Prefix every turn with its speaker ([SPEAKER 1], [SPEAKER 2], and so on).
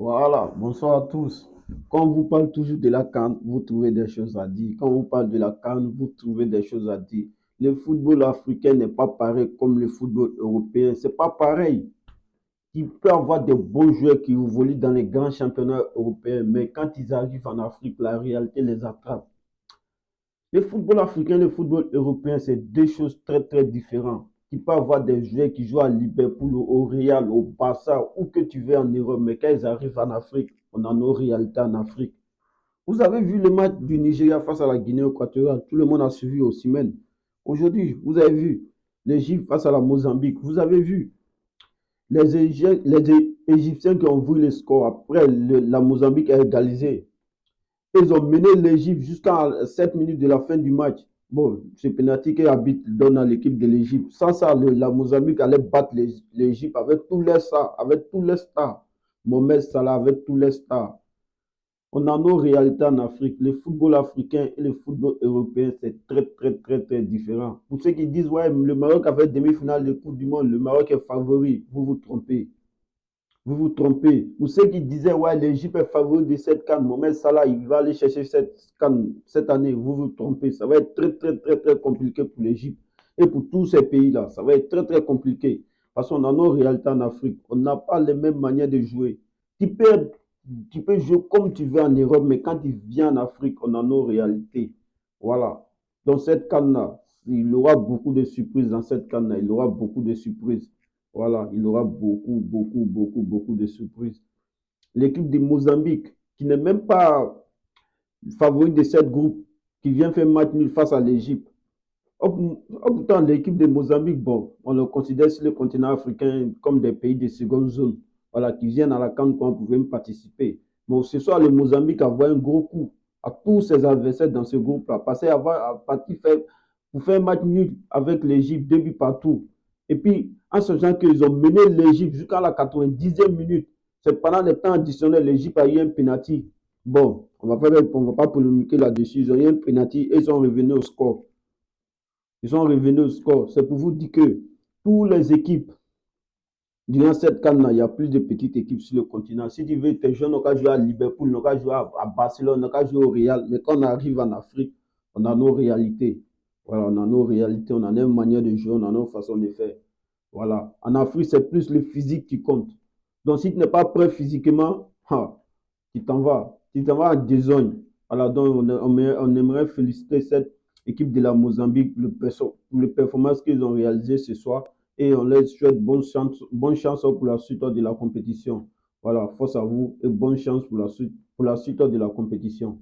[SPEAKER 1] Voilà, bonsoir à tous. Quand on vous parle toujours de la CAN, vous trouvez des choses à dire. Quand on vous parle de la CAN, vous trouvez des choses à dire. Le football africain n'est pas pareil comme le football européen. C'est pas pareil. Il peut y avoir des bons joueurs qui évoluent dans les grands championnats européens, mais quand ils arrivent en Afrique, la réalité les attrape. Le football africain et le football européen, c'est deux choses très très différentes. Tu peux avoir des joueurs qui jouent à Liverpool, au Real, au Barça, où que tu veux en Europe, mais quand ils arrivent en Afrique, on a nos réalités en Afrique. Vous avez vu le match du Nigeria face à la Guinée équatoriale. Tout le monde a suivi au Simen. Aujourd'hui, vous avez vu l'Égypte face à la Mozambique. Vous avez vu les Égyptiens qui ont vu le score après la Mozambique a égalisé. Ils ont mené l'Égypte jusqu'à 7 minutes de la fin du match. Bon, c'est penalty qu'Habit donne à l'équipe de l'Égypte. Sans ça, la Mozambique allait battre l'Égypte avec tous les stars, avec tous les stars. Mohamed Salah avec tous les stars. On a nos réalités en Afrique. Le football africain et le football européen, c'est très, très, très, très différent. Pour ceux qui disent, ouais, le Maroc a fait demi-finale de Coupe du Monde, le Maroc est favori, vous vous trompez. Vous vous trompez. Pour ceux qui disaient, ouais, l'Égypte est favori de cette canne, Mohamed Salah, il va aller chercher cette canne cette année. Vous vous trompez. Ça va être très, très, très, très compliqué pour l'Égypte et pour tous ces pays-là. Ça va être très, très compliqué. Parce qu'on a nos réalités en Afrique. On n'a pas les mêmes manières de jouer. Tu peux, tu peux jouer comme tu veux en Europe, mais quand tu viens en Afrique, on a nos réalités. Voilà. Dans cette canne-là, il y aura beaucoup de surprises dans cette canne-là. Il y aura beaucoup de surprises. Voilà, il aura beaucoup, beaucoup, beaucoup, beaucoup de surprises. L'équipe de Mozambique, qui n'est même pas favori de cette groupe, qui vient faire match nul face à l'Égypte. Pourtant, l'équipe de Mozambique, bon, on le considère sur le continent africain comme des pays de seconde zone, voilà, qui viennent à la CAN quand on pouvait même participer. Bon, ce soir, le Mozambique a envoyé un gros coup à tous ses adversaires dans ce groupe-là, parce qu'à partir pour faire un match nul avec l'Égypte, deux buts partout. Et puis, en sachant qu'ils ont mené l'Égypte jusqu'à la 90e minute, c'est pendant les temps additionnels, l'Égypte a eu un penalty. Bon, on va pas polémiquer là-dessus, ils ont eu un penalty et ils sont revenus au score. Ils sont revenus au score. C'est pour vous dire que toutes les équipes, durant cette canne-là, il y a plus de petites équipes sur le continent. Si tu veux, tes jeunes n'ont qu'à jouer à Liverpool, n'ont qu'à jouer à Barcelone, n'ont qu'à jouer au Real. Mais quand on arrive en Afrique, on a nos réalités. Voilà, on a nos réalités, on a nos manières de jouer, on a nos façons de faire. Voilà. En Afrique, c'est plus le physique qui compte. Donc, si tu n'es pas prêt physiquement, tu t'en vas. Tu t'en vas en désogne. Voilà, donc on aimerait féliciter cette équipe de la Mozambique pour les performances qu'ils ont réalisées ce soir et on leur souhaite bonne chance pour la suite de la compétition. Voilà, force à vous et bonne chance pour la suite de la compétition.